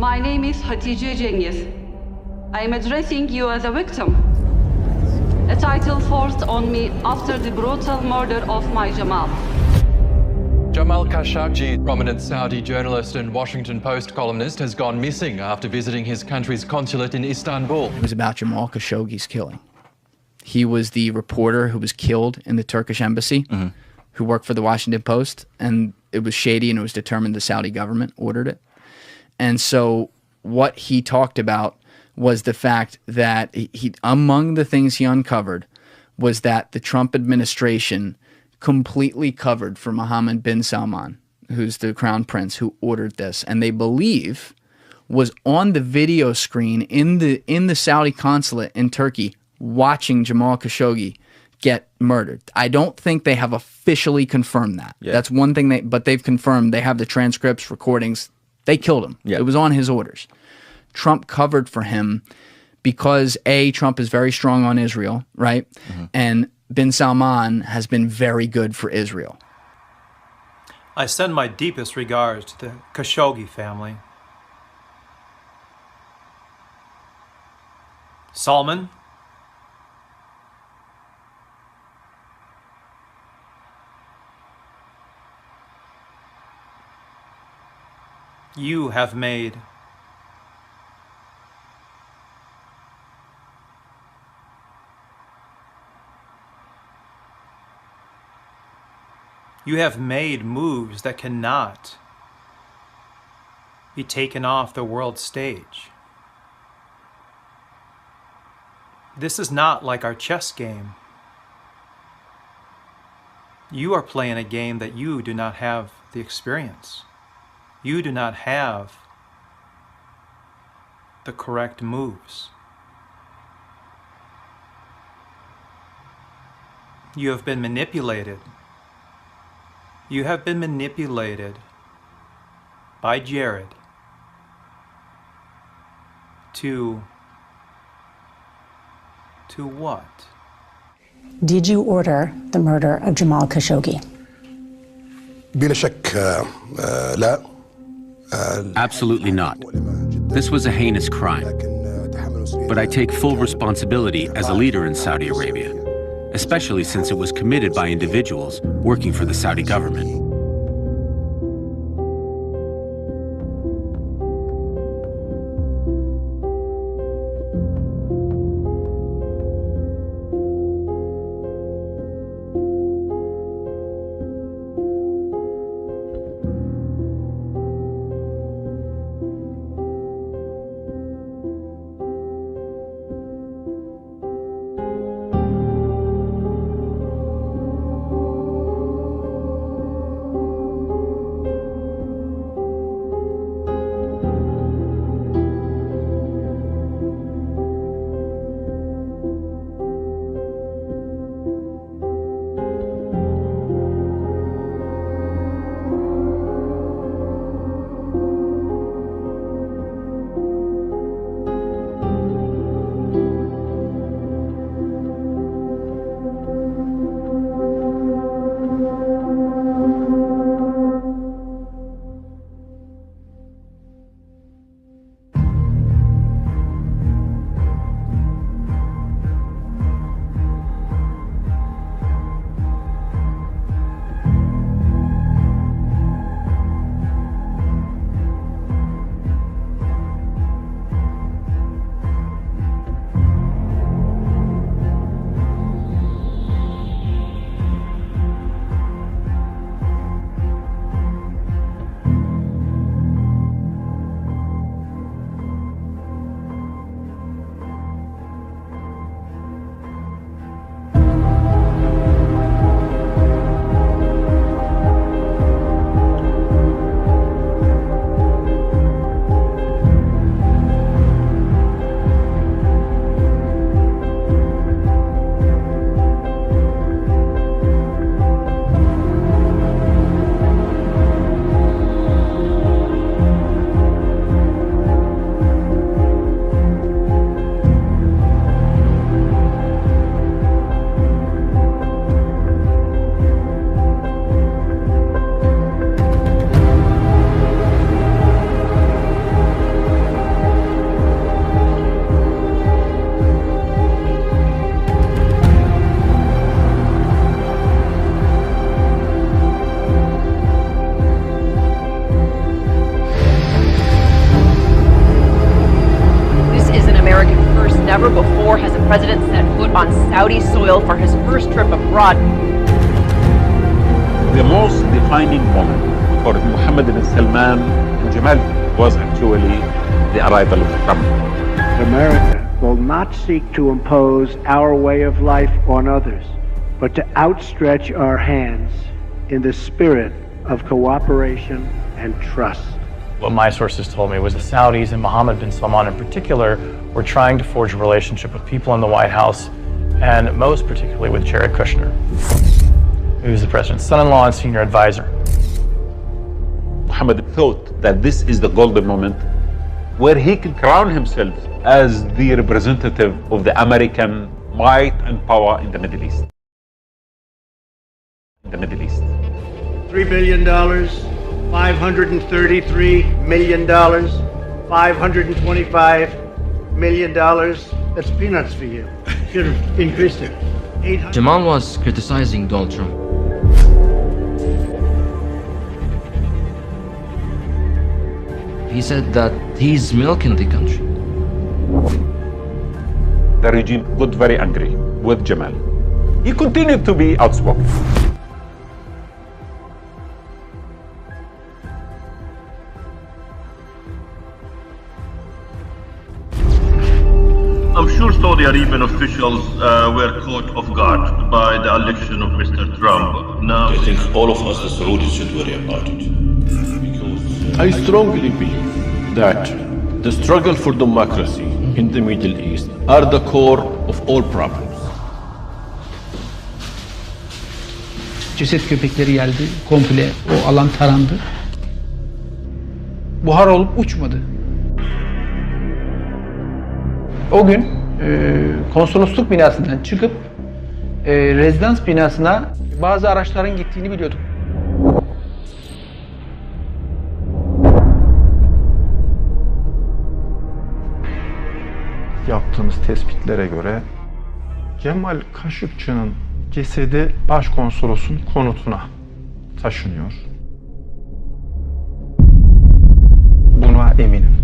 My name is Hatice Cengiz. I am addressing you as a victim. A title forced on me after the brutal murder of my Jamal. Jamal Khashoggi, prominent Saudi journalist and Washington Post columnist, has gone missing after visiting his country's consulate in Istanbul. It was about Jamal Khashoggi's killing. He was the reporter who was killed in the Turkish embassy, who worked for the Washington Post, and it was shady, and it was determined the Saudi government ordered it. And so what he talked about was the fact that he among the things he uncovered was that the Trump administration completely covered for Mohammed bin Salman, who's the crown prince who ordered this, and they believe was on the video screen in the Saudi consulate in Turkey watching Jamal Khashoggi get murdered. I don't think they have officially confirmed that. Yeah. That's one thing but they've confirmed they have the transcripts, recordings. They killed him. Yeah. It was on his orders. Trump covered for him because Trump is very strong on Israel, right? And bin Salman has been very good for Israel. I send my deepest regards to the Khashoggi family. Salman, you have made moves that cannot be taken off the world stage. This is not like our chess game. You are playing a game that you do not have the experience. You do not have the correct moves. You have been manipulated. You have been manipulated by Jared to what? Did you order the murder of Jamal Khashoggi? بلا شك لا. Absolutely not. This was a heinous crime. But I take full responsibility as a leader in Saudi Arabia, especially since it was committed by individuals working for the Saudi government. Never before has a president set foot on Saudi soil for his first trip abroad. The most defining moment for Mohammed bin Salman and Jamal was actually the arrival of Trump. America will not seek to impose our way of life on others, but to outstretch our hands in the spirit of cooperation and trust. What my sources told me was the Saudis and Mohammed bin Salman in particular were trying to forge a relationship with people in the White House, and most particularly with Jared Kushner, who's the president's son-in-law and senior advisor. Mohammed thought that this is the golden moment where he can crown himself as the representative of the American might and power in the Middle East. $3 billion, $533 million, $525 million. That's peanuts for you. Should have increased it. Jamal was criticizing Donald Trump. He said that he's milking the country. The regime got very angry with Jamal. He continued to be outspoken. I'm sure Saudi Arabian officials were caught off guard by the election of Mr. Trump. Now, I think all of us, the Saudis, should worry about it. Because I strongly believe that the struggle for democracy in the Middle East are the core of all problems. Ceset köpekleri geldi, komple o alan tarandı. Buhar olup uçmadı. O gün konsolosluk binasından çıkıp rezidans binasına bazı araçların gittiğini biliyordum. Yaptığımız tespitlere göre Cemal Kaşıkçı'nın cesedi başkonsolosun konutuna taşınıyor. Buna eminim.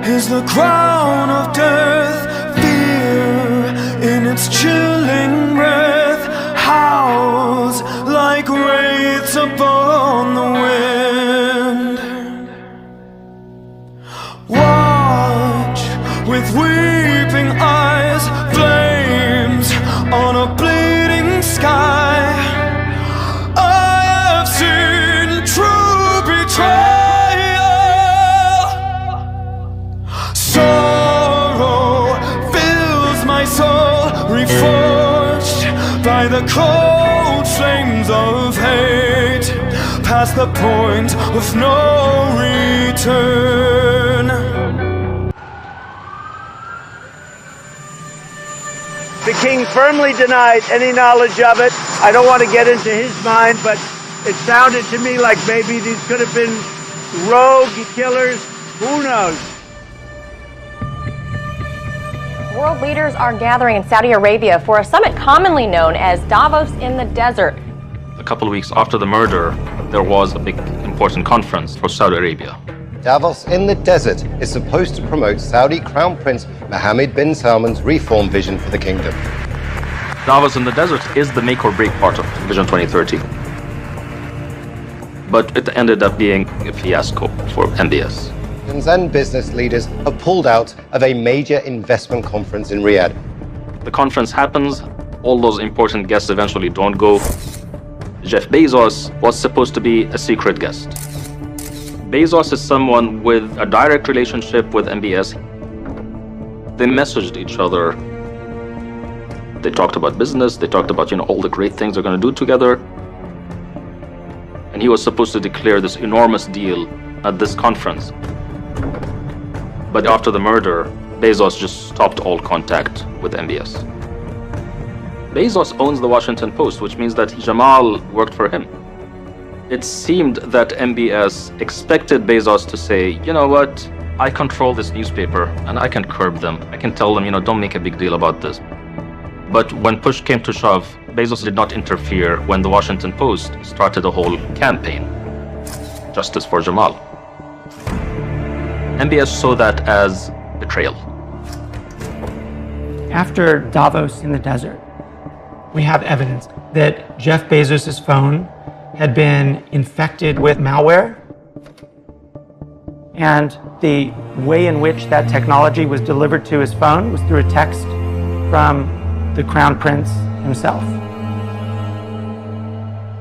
Is the crown of death, fear in its chilling breath, howls like wraiths upon the wind. Watch with weeping eyes, flames on a bleeding sky. I have seen true betrayal. Reforged by the cold flames of hate, past the point of no return. The king firmly denied any knowledge of it. I don't want to get into his mind, but it sounded to me like maybe these could have been rogue killers. Who knows? World leaders are gathering in Saudi Arabia for a summit commonly known as Davos in the Desert. A couple of weeks after the murder, there was a big important conference for Saudi Arabia. Davos in the Desert is supposed to promote Saudi Crown Prince Mohammed bin Salman's reform vision for the kingdom. Davos in the Desert is the make or break part of Vision 2030. But it ended up being a fiasco for MBS. And business leaders have pulled out of a major investment conference in Riyadh. The conference happens, all those important guests eventually don't go. Jeff Bezos was supposed to be a secret guest. Bezos is someone with a direct relationship with MBS. They messaged each other. They talked about business, they talked about, all the great things they're going to do together. And he was supposed to declare this enormous deal at this conference. But after the murder, Bezos just stopped all contact with MBS. Bezos owns the Washington Post, which means that Jamal worked for him. It seemed that MBS expected Bezos to say, you know what, I control this newspaper and I can curb them. I can tell them, don't make a big deal about this. But when push came to shove, Bezos did not interfere when the Washington Post started a whole campaign, Justice for Jamal. MBS saw that as betrayal. After Davos in the desert, we have evidence that Jeff Bezos' phone had been infected with malware. And the way in which that technology was delivered to his phone was through a text from the Crown Prince himself.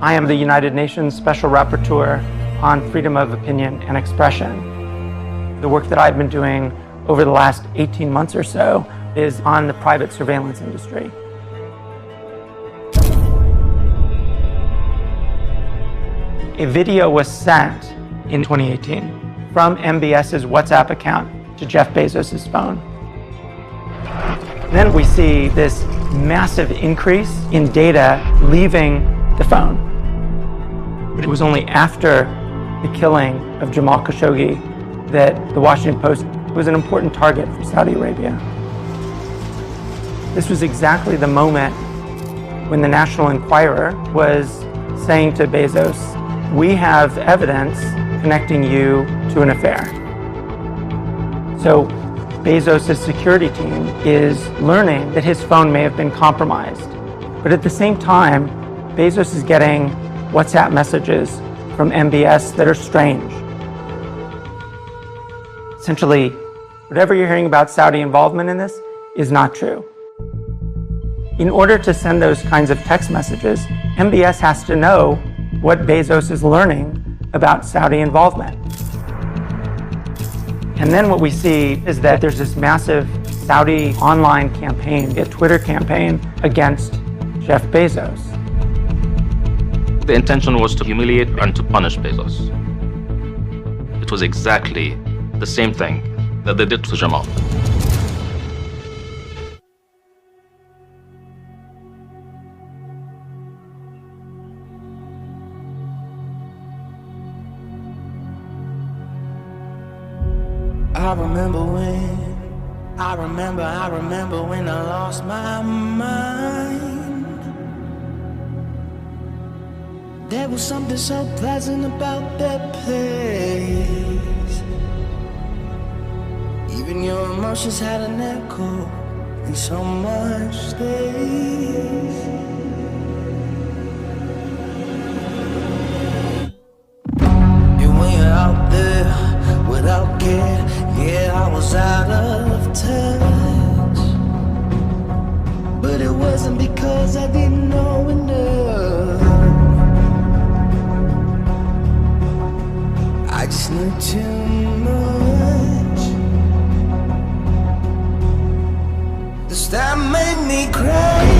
I am the United Nations Special Rapporteur on freedom of opinion and expression. The work that I've been doing over the last 18 months or so is on the private surveillance industry. A video was sent in 2018 from MBS's WhatsApp account to Jeff Bezos' phone. Then we see this massive increase in data leaving the phone. But it was only after the killing of Jamal Khashoggi that the Washington Post was an important target for Saudi Arabia. This was exactly the moment when the National Enquirer was saying to Bezos, we have evidence connecting you to an affair. So Bezos' security team is learning that his phone may have been compromised. But at the same time, Bezos is getting WhatsApp messages from MBS that are strange. Essentially, whatever you're hearing about Saudi involvement in this is not true. In order to send those kinds of text messages, MBS has to know what Bezos is learning about Saudi involvement. And then what we see is that there's this massive Saudi online campaign, a Twitter campaign against Jeff Bezos. The intention was to humiliate and to punish Bezos. It was exactly the same thing that they did to Jamal. I remember when I lost my mind. There was something so pleasant about that place. Even your emotions had an echo in so much space. And when you're out there without care, yeah, I was out of touch. But it wasn't because I didn't know enough. I just knew too much. The stuff made me cry.